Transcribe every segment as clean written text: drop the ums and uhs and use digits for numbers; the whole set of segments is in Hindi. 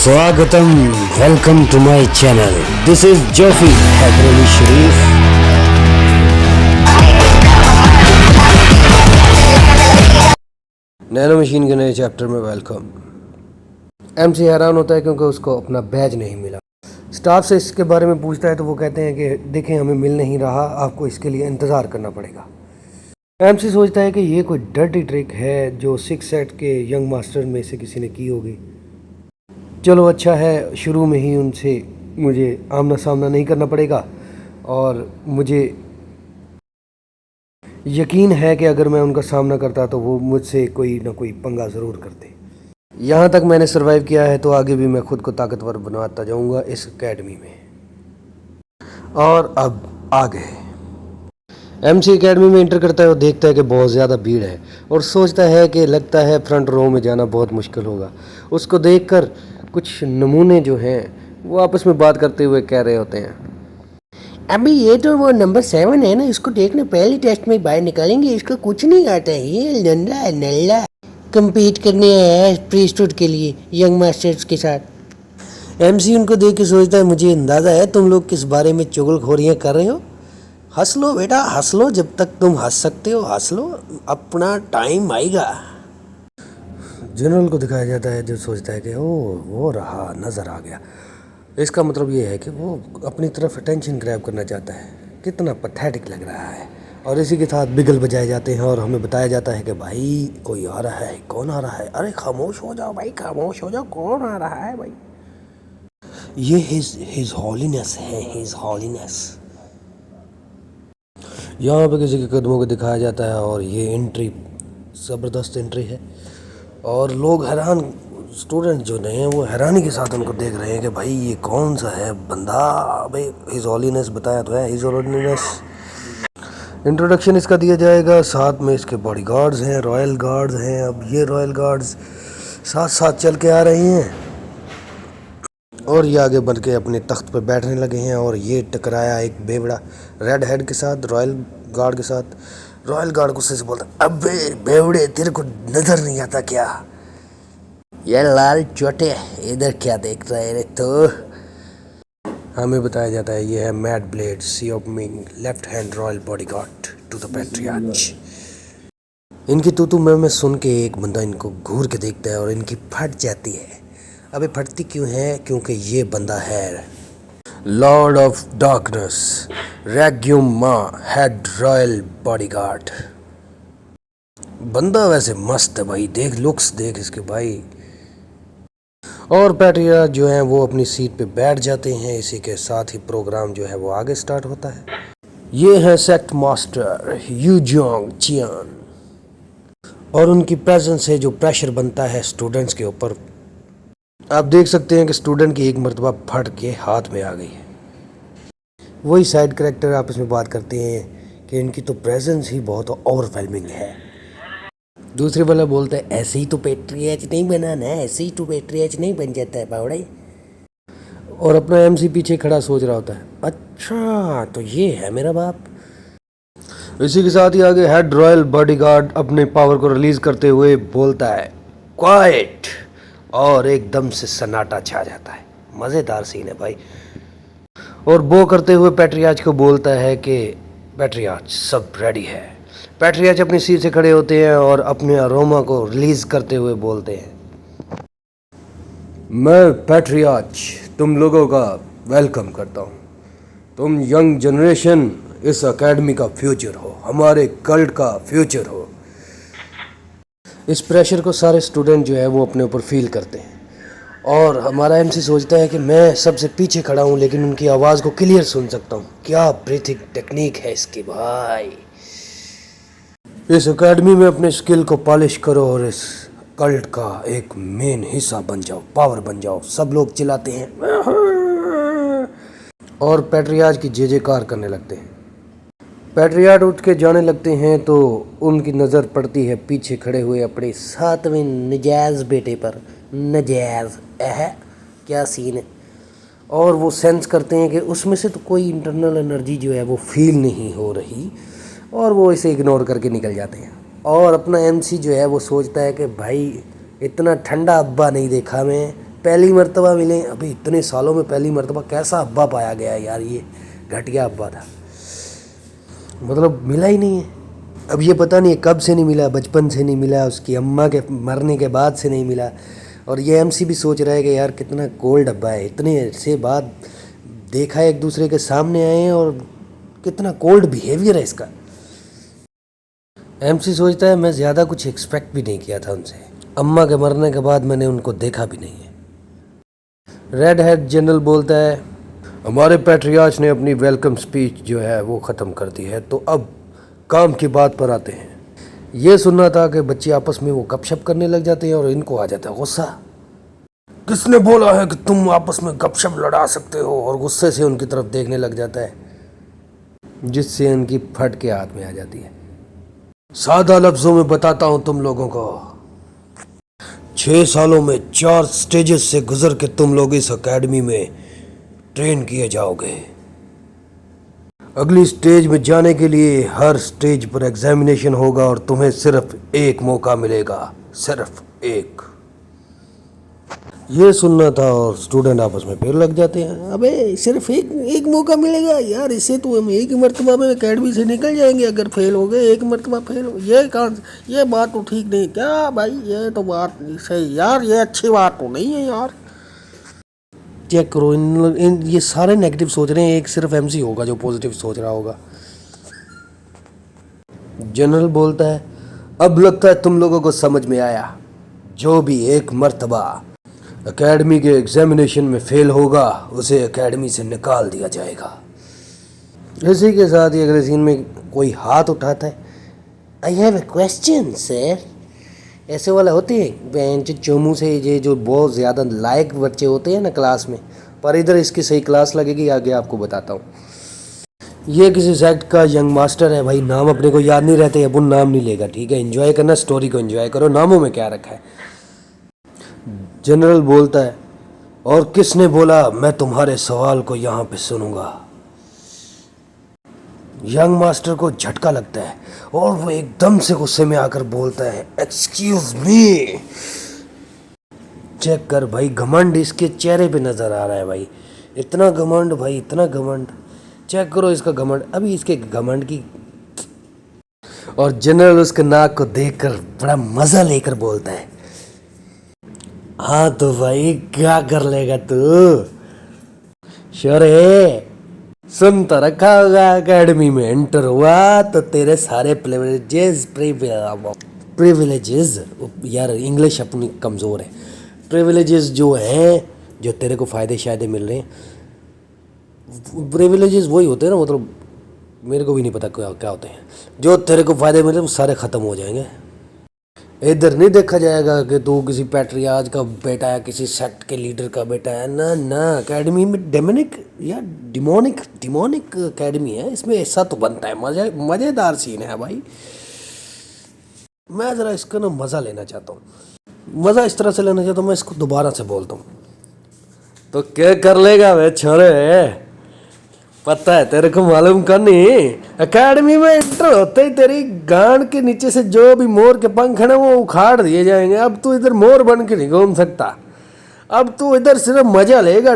स्वागतम welcome to my channel. This is Jofi Haider Sharif. Nano machine के नए चैप्टर में वेलकम। एमसी हैरान होता है क्योंकि उसको अपना बैज नहीं मिला। स्टाफ से इसके बारे में पूछता है तो वो कहते हैं कि देखें हमें मिल नहीं रहा, आपको इसके लिए इंतज़ार करना पड़ेगा। एमसी सोचता है कि ये कोई डर्टी ट्रिक है जो 6 सेट के यंग मास्टर में से किसी ने की होगी। चलो अच्छा है, शुरू में ही उनसे मुझे आमना सामना नहीं करना पड़ेगा और मुझे यकीन है कि अगर मैं उनका सामना करता तो वो मुझसे कोई ना कोई पंगा ज़रूर करते। यहाँ तक मैंने सरवाइव किया है तो आगे भी मैं खुद को ताकतवर बनाता जाऊँगा इस एकेडमी में। और अब आगे एमसी एकेडमी में इंटर करता है और देखता है कि बहुत ज़्यादा भीड़ है और सोचता है कि लगता है फ्रंट रो में जाना बहुत मुश्किल होगा। उसको देखकर कुछ नमूने जो हैं वो आपस में बात करते हुए कह रहे होते हैं, अभी ये तो वो नंबर 7 है ना, इसको देखना पहले टेस्ट में बाहर निकालेंगे, इसको कुछ नहीं आता है, ये नल्ला नल्ला compete करने आया है प्रीस्टूड के लिए यंग मास्टर्स के साथ। एमसी उनको देख के सोचता है मुझे अंदाज़ा है तुम लोग किस बारे में चुगलखोरियाँ कर रहे हो। हंस लो बेटा हंस लो, जब तक तुम हंस सकते हो हंस लो, अपना टाइम आएगा। जनरल को दिखाया जाता है जो सोचता है कि ओ वो रहा, नज़र आ गया। इसका मतलब ये है कि वो अपनी तरफ अटेंशन ग्रैब करना चाहता है। कितना पथेटिक लग रहा है। और इसी के साथ बिगल बजाए जाते हैं और हमें बताया जाता है कि भाई कोई आ रहा है। कौन आ रहा है? अरे खामोश हो जाओ भाई, खामोश हो जाओ, कौन आ रहा है भाई? ये हिज हॉलीनेस है, हिज हॉलीनेस। यहाँ पे किसी के कदमों को दिखाया जाता है और ये एंट्री ज़बरदस्त एंट्री है और लोग हैरान, स्टूडेंट जो नहीं हैं वो हैरानी के साथ उनको देख रहे हैं कि भाई ये कौन सा है बंदा। भाई हिज हॉलीनेस बताया तो है, हिज हॉलीनेस। इंट्रोडक्शन इसका दिया जाएगा, साथ में इसके बॉडीगार्ड्स हैं, रॉयल गार्ड्स हैं। अब ये रॉयल गार्ड्स साथ साथ चल के आ रहे हैं और ये आगे बढ़ के अपने तख्त पे बैठने लगे हैं और ये टकराया एक बेवड़ा रेड हेड के साथ, रॉयल गार्ड के साथ। रॉयल गार्ड गुस्से से बोलता, अबे बेवड़े तेरे को नजर नहीं आता क्या? ये लाल चोटे इधर क्या देख रहे रे तो? हमें बताया जाता है ये है mad blade C of Ming, left hand royal bodyguard to the patriarch. इनकी तू मैं सुन के एक बंदा इनको घूर के देखता है और इनकी फट जाती है। अबे फटती क्यों है? क्योंकि ये बंदा है लॉर्ड ऑफ डार्कनेस रेग्यूम मा, हेड रॉयल बॉडीगार्ड। बंदा वैसे मस्त है भाई, देख लुक्स देख इसके भाई। और पैट्रिया जो हैं वो अपनी सीट पे बैठ जाते हैं। इसी के साथ ही प्रोग्राम जो है वो आगे स्टार्ट होता है। ये है सेक्ट मास्टर यूजोंग चियान और उनकी प्रेजेंस है जो प्रेशर बनता है स्टूडेंट्स के ऊपर। आप देख सकते हैं कि स्टूडेंट की एक मर्तबा फट के हाथ में आ गई है। वही साइड कैरेक्टर आपस में बात करते हैं कि इनकी तो प्रेजेंस ही बहुत ओवरवेलमिंग है। दूसरे वाला बोलता है ऐसे ही तो पैट्रियार्च नहीं बनाना है, ऐसे ही तो पैट्रियार्च नहीं बन जाता है बावड़े। और अपना एमसी पीछे खड़ा सोच रहा होता है, अच्छा तो ये है मेरा बाप। इसी के साथ ही आगे हेड रॉयल बॉडीगार्ड अपने पावर को रिलीज करते हुए बोलता है क्वाइट, और एकदम से सन्नाटा छा जाता है। मज़ेदार सीन है भाई। और वो करते हुए पैट्रियार्च को बोलता है कि पैट्रियार्च सब रेडी है। पैट्रियार्च अपनी सीट से खड़े होते हैं और अपने अरोमा को रिलीज करते हुए बोलते हैं, मैं पैट्रियार्च तुम लोगों का वेलकम करता हूँ। तुम यंग जनरेशन इस एकेडमी का फ्यूचर हो, हमारे कल्ट का फ्यूचर हो। इस प्रेशर को सारे स्टूडेंट जो है वो अपने ऊपर फील करते हैं और हमारा एमसी सोचता है कि मैं सबसे पीछे खड़ा हूँ लेकिन उनकी आवाज़ को क्लियर सुन सकता हूँ। क्या ब्रीथिंग टेक्निक है इसकी भाई। इस एकेडमी में अपने स्किल को पॉलिश करो और इस कल्ट का एक मेन हिस्सा बन जाओ, पावर बन जाओ। सब लोग चिल्लाते हैं और पैट्रियार्च की जय जयकार करने लगते हैं। पैट्रियार्च उठ के जाने लगते हैं तो उनकी नज़र पड़ती है पीछे खड़े हुए अपने 7वें नजायज़ बेटे पर। नजायज़ क्या सीन है। और वो सेंस करते हैं कि उसमें से तो कोई इंटरनल एनर्जी जो है वो फील नहीं हो रही और वो इसे इग्नोर करके निकल जाते हैं। और अपना एमसी जो है वो सोचता है कि भाई इतना ठंडा अब्बा नहीं देखा मैं, पहली मर्तबा मिले, अभी इतने सालों में पहली मर्तबा। कैसा अब्बा पाया गया है यार, ये घटिया अब्बा था, मतलब मिला ही नहीं है। अब ये पता नहीं कब से नहीं मिला, बचपन से नहीं मिला, उसकी अम्मा के मरने के बाद से नहीं मिला। और ये एमसी भी सोच रहा है कि यार कितना कोल्ड अब्बा है, इतने से बाद देखा है, एक दूसरे के सामने आए हैं और कितना कोल्ड बिहेवियर है इसका। एमसी सोचता है मैं ज़्यादा कुछ एक्सपेक्ट भी नहीं किया था उनसे, अम्मा के मरने के बाद मैंने उनको देखा भी नहीं है। रेड हेड जनरल बोलता है हमारे पैट्रियार्च ने अपनी वेलकम स्पीच जो है वो ख़त्म कर दी है, तो अब काम की बात पर आते हैं। ये सुनना था कि बच्चे आपस में वो गपशप करने लग जाते हैं और इनको आ जाता है गुस्सा। किसने बोला है कि तुम आपस में गपशप लड़ा सकते हो, और गुस्से से उनकी तरफ देखने लग जाता है, जिससे उनकी फट के हाथ में आ जाती है। सादा लफ्जों में बताता हूं तुम लोगों को, 6 सालों में 4 स्टेजेस से गुजर के तुम लोग इस एकेडमी में ट्रेन किए जाओगे। अगली स्टेज में जाने के लिए हर स्टेज पर एग्जामिनेशन होगा और तुम्हें सिर्फ एक मौका मिलेगा, सिर्फ एक। ये सुनना था और स्टूडेंट आपस में फिर लग जाते हैं, अबे सिर्फ एक मौका मिलेगा यार, इससे तो हम एक ही मरतबा में एकेडमी से निकल जाएंगे अगर फेल हो गए, एक मरतबा फेल हो, ये बात तो ठीक नहीं क्या भाई, ये तो बात नहीं सही यार, ये अच्छी बात तो नहीं है यार। चेक करो ये सारे नेगेटिव सोच रहे हैं, एक सिर्फ एमसी होगा जो पॉजिटिव सोच रहा होगा। जनरल बोलता है अब लगता है तुम लोगों को समझ में आया, जो भी एक मर्तबा एकेडमी के एग्जामिनेशन में फेल होगा उसे एकेडमी से निकाल दिया जाएगा। इसी के साथ ही अगले सीन में कोई हाथ उठाता है, I have a question sir. ऐसे वाला होते हैं बेंच चोमू से, ये जो बहुत ज़्यादा लायक बच्चे होते हैं ना क्लास में, पर इधर इसकी सही क्लास लगेगी, आगे आपको बताता हूँ। ये किसी सेक्ट का यंग मास्टर है भाई, नाम अपने को याद नहीं रहते, अब उन नाम नहीं लेगा, ठीक है। एंजॉय करना, स्टोरी को एंजॉय करो, नामों में क्या रखा है। जनरल बोलता है और किसने बोला मैं तुम्हारे सवाल को यहाँ पे सुनूंगा। यंग मास्टर को झटका लगता है और वो एकदम से गुस्से में आकर बोलता है एक्सक्यूज मी। चेक कर भाई, घमंड इसके चेहरे पे नजर आ रहा है भाई, इतना घमंड भाई, इतना घमंड। चेक करो इसका घमंड, अभी इसके घमंड की। और जनरल उसके नाक को देखकर बड़ा मजा लेकर बोलता है हाँ तो भाई क्या कर लेगा तू, श्योर है। सुन तो रखा होगा एकेडमी में एंटर हुआ तो तेरे सारे प्रिविलेजेस यार इंग्लिश अपनी कमज़ोर है, प्रिविलेजेस जो हैं, जो तेरे को फ़ायदे शायदे मिल रहे हैं। प्रिविलेजेस वही होते हैं ना, मतलब मेरे को भी नहीं पता क्या होते हैं, जो तेरे को फ़ायदे मिल रहे हैं वो सारे ख़त्म हो जाएंगे। इधर नहीं देखा जाएगा कि तू किसी पैट्रियार्च का बेटा है, किसी सेक्ट के लीडर का बेटा है, ना ना। एकेडमी में डिमोनिक एकेडमी है, इसमें ऐसा तो बनता है, मज़ेदार सीन है भाई। मैं ज़रा इसका ना मज़ा लेना चाहता हूँ, मज़ा इस तरह से लेना चाहता हूँ, मैं इसको दोबारा से बोलता हूँ। तो क्या कर लेगा वे छोरे, पता है तेरे को, मालूम कर नहीं, एकेडमी में एंटर होते ही तेरी गांड के नीचे से जो भी मोर के पंख है ना वो उखाड़ दिए जाएंगे। अब तू इधर मोर बन के नहीं घूम सकता, अब तू इधर सिर्फ मजा लेगा।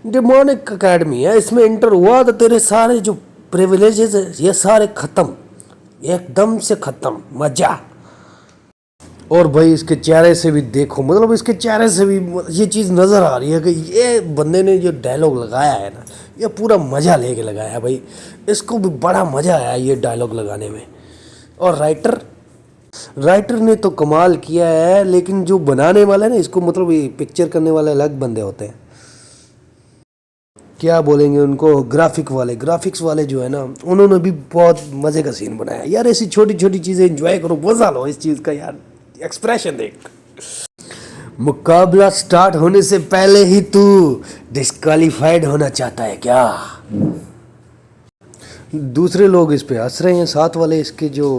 डिमोनिक एकेडमी है, इसमें एंटर हुआ तो तेरे सारे जो प्रिविलेजेस है ये सारे खत्म, एकदम से खत्म, मजा। और भाई इसके चेहरे से भी देखो, मतलब इसके चेहरे से भी ये चीज़ नज़र आ रही है कि ये बंदे ने जो डायलॉग लगाया है ना, ये पूरा मज़ा लेके लगाया है भाई, इसको भी बड़ा मज़ा आया ये डायलॉग लगाने में। और राइटर ने तो कमाल किया है, लेकिन जो बनाने वाला है ना इसको, मतलब ये पिक्चर करने वाले अलग बंदे होते हैं, क्या बोलेंगे उनको, ग्राफिक्स वाले जो है ना, उन्होंने भी बहुत मज़े का सीन बनाया यार। ऐसी छोटी छोटी चीज़ें एंजॉय करो, मज़ा लो इस चीज़ का यार। एक्सप्रेशन देख, मुकाबला स्टार्ट होने से पहले ही तू डिस्क्वालीफाइड होना चाहता है क्या? दूसरे लोग इस पे हंस रहे हैं, साथ वाले इसके जो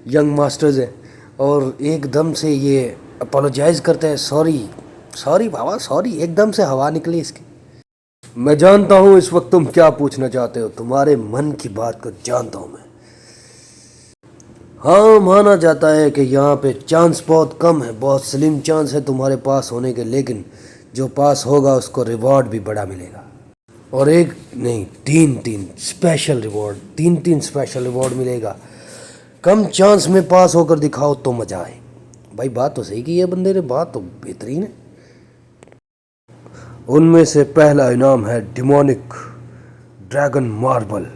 यंग मास्टर्स हैं, और एकदम से ये अपोलोजाइज करते हैं, सॉरी बाबा सॉरी, एकदम से हवा निकली इसकी। मैं जानता हूँ इस वक्त तुम क्या पूछना चाहते हो, तुम्हारे मन की बात को जानता हूँ मैं। हाँ, माना जाता है कि यहाँ पे चांस बहुत कम है, बहुत स्लिम चांस है तुम्हारे पास होने के, लेकिन जो पास होगा उसको रिवॉर्ड भी बड़ा मिलेगा, और एक नहीं तीन स्पेशल रिवॉर्ड, तीन स्पेशल रिवॉर्ड मिलेगा। कम चांस में पास होकर दिखाओ तो मजा आए। भाई बात तो सही की है बंदे ने, बात तो बेहतरीन है। उनमें से पहला इनाम है डिमोनिक ड्रैगन मार्बल।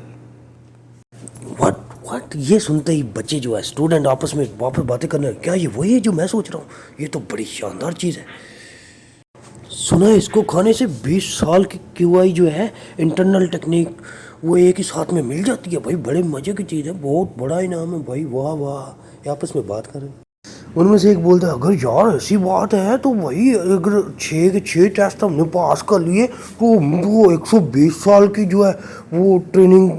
व्हाट ये सुनते ही बच्चे जो है स्टूडेंट आपस में वापस बातें करने, क्या ये वही है जो मैं सोच रहा हूँ? ये तो बड़ी शानदार चीज़ है। सुना है इसको खाने से 20 साल की QI जो है इंटरनल टेक्निक वो एक ही साथ में मिल जाती है। भाई बड़े मज़े की चीज़ है, बहुत बड़ा इनाम है भाई, वाह वाह। ये आपस में बात करें। उनमें से एक बोलता है अगर यार ऐसी बात है तो वही अगर 6 के 6 टेस्ट हमने पास कर लिए तो वो 120 साल की जो है वो ट्रेनिंग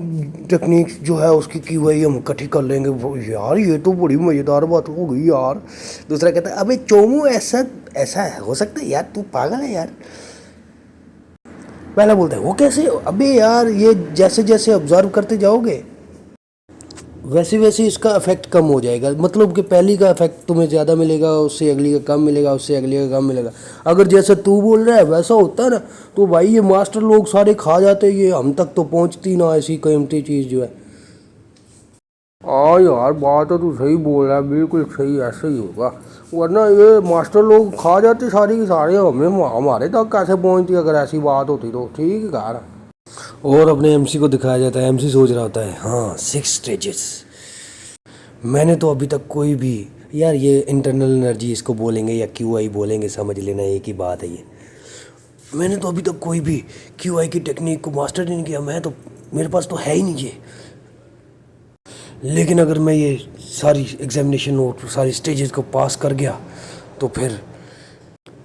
टेक्निक्स जो है उसकी QI हम इकट्ठी कर लेंगे। यार ये तो बड़ी मज़ेदार बात हो गई यार। दूसरा कहता है अबे चोमू ऐसा हो सकता है यार, तू पागल है यार। पहला बोलता है वो कैसे? अबे यार ये जैसे जैसे ऑब्जर्व करते जाओगे वैसे वैसे इसका इफेक्ट कम हो जाएगा। मतलब कि पहली का इफेक्ट तुम्हें ज़्यादा मिलेगा, उससे अगली का कम मिलेगा, उससे अगली का कम मिलेगा। अगर जैसे तू बोल रहा है वैसा होता ना तो भाई ये मास्टर लोग सारे खा जाते, ये हम तक तो पहुंचती ना ऐसी कीमती चीज़ जो है। हाँ यार बात तो तू सही बोल रहा है, बिल्कुल सही, ऐसे ही होगा, वरना ये मास्टर लोग खा जाते सारी की सारे, हमें हमारे तक कैसे पहुँचती अगर ऐसी बात होती तो। ठीक है यार। और अपने MC को दिखाया जाता है। MC सोच रहा होता है हाँ 6 स्टेजेस। मैंने तो अभी तक कोई भी, यार ये इंटरनल एनर्जी इसको बोलेंगे या QI बोलेंगे, समझ लेना एक ही बात है ये। मैंने तो अभी तक कोई भी QI की टेक्निक को मास्टर नहीं किया, मैं तो मेरे पास तो है ही नहीं ये। लेकिन अगर मैं ये सारी एग्जामिनेशन और सारी स्टेजेस को पास कर गया तो फिर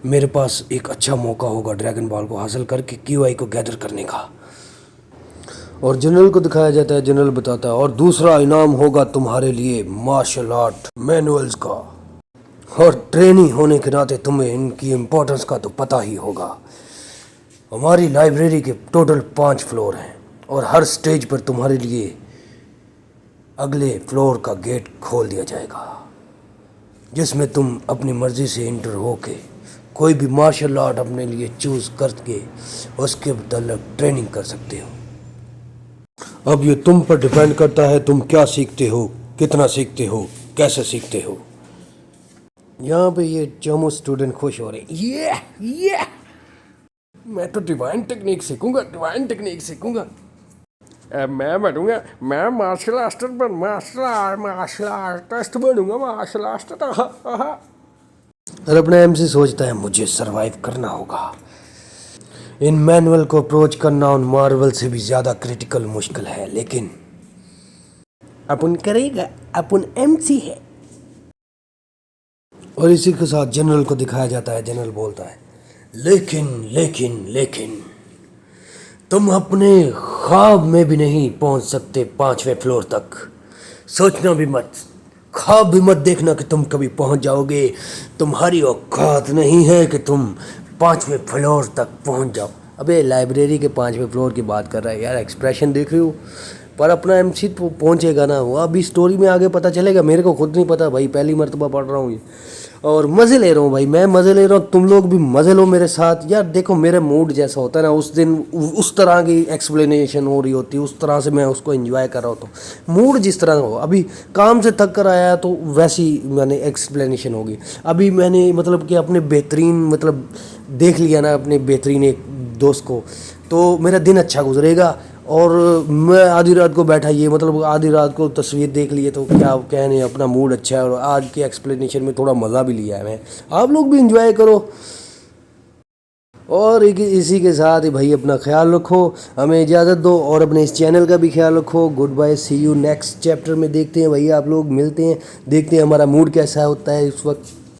मेरे पास एक अच्छा मौका होगा ड्रैगन बॉल को हासिल करके QI को गैदर करने का। और जनरल को दिखाया जाता है। जनरल बताता है और दूसरा इनाम होगा तुम्हारे लिए मार्शल आर्ट मैनुअल्स का। और ट्रेनी होने के नाते तुम्हें इनकी इम्पोर्टेंस का तो पता ही होगा। हमारी लाइब्रेरी के टोटल 5 फ्लोर हैं और हर स्टेज पर तुम्हारे लिए अगले फ्लोर का गेट खोल दिया जाएगा जिसमें तुम अपनी मर्जी से इंटर होके कोई भी मार्शल आर्ट अपने लिए चूज करके उसके मुताल्लिक ट्रेनिंग कर सकते हो। अब ये तुम पर डिपेंड करता है तुम क्या सीखते हो, कितना सीखते हो, कैसे सीखते हो। यहाँ पे ये चमो स्टूडेंट खुश हो रहे हैं, ये मैं तो डिवाइन टेक्निक सीखूंगा, डिवाइन टेक्निक सीखूंगा। मैं बनूंगा, मैं मार्शल आर्टिस्ट बनूंगा, मार्शल आर्टिस्ट। और अपना MC सोचता है मुझे सरवाइव करना होगा। इन मैनुअल को अप्रोच करना उन मार्वल से भी ज़्यादा क्रिटिकल मुश्किल है, लेकिन अपन करेगा, अपन MC है। और इसी के साथ जनरल को दिखाया जाता है। जनरल बोलता है लेकिन तुम अपने ख्वाब में भी नहीं पहुंच सकते 5वें फ्लोर तक। सोचना भी मत, ख्वाब भी मत देखना कि तुम कभी पहुंच जाओगे। तुम्हारी औकात नहीं है कि तुम 5वें फ्लोर तक पहुंच जाओ। अबे लाइब्रेरी के 5वें फ्लोर की बात कर रहा है यार, एक्सप्रेशन देख रहे हो। पर अपना MC तो पहुंचेगा ना, वो अभी स्टोरी में आगे पता चलेगा। मेरे को खुद नहीं पता भाई, पहली मर्तबा पढ़ रहा हूँ ये और मज़े ले रहा हूँ भाई, मैं मज़े ले रहा हूँ। तुम लोग भी मज़े लो मेरे साथ यार। देखो मेरे मूड जैसा होता है ना उस दिन, उस तरह की एक्सप्लेनेशन हो रही होती है, उस तरह से मैं उसको एंजॉय कर रहा होता हूँ। मूड जिस तरह हो, अभी काम से थक कर आया तो वैसी मैंने एक्सप्लेनेशन होगी। अभी मैंने मतलब कि अपने बेहतरीन मतलब देख लिया ना अपने बेहतरीन एक दोस्त को, तो मेरा दिन अच्छा गुजरेगा। और मैं आधी रात को बैठा, ये मतलब आधी रात को तस्वीर देख लिए तो क्या कहने, अपना मूड अच्छा है। और आज के एक्सप्लेनेशन में थोड़ा मज़ा भी लिया है मैं, आप लोग भी एंजॉय करो। और इसी के साथ ही भाई अपना ख्याल रखो, हमें इजाज़त दो और अपने इस चैनल का भी ख्याल रखो। Good bye, see you next chapter में। देखते हैं भाई, आप लोग मिलते हैं, देखते हैं हमारा मूड कैसा होता है इस वक्त।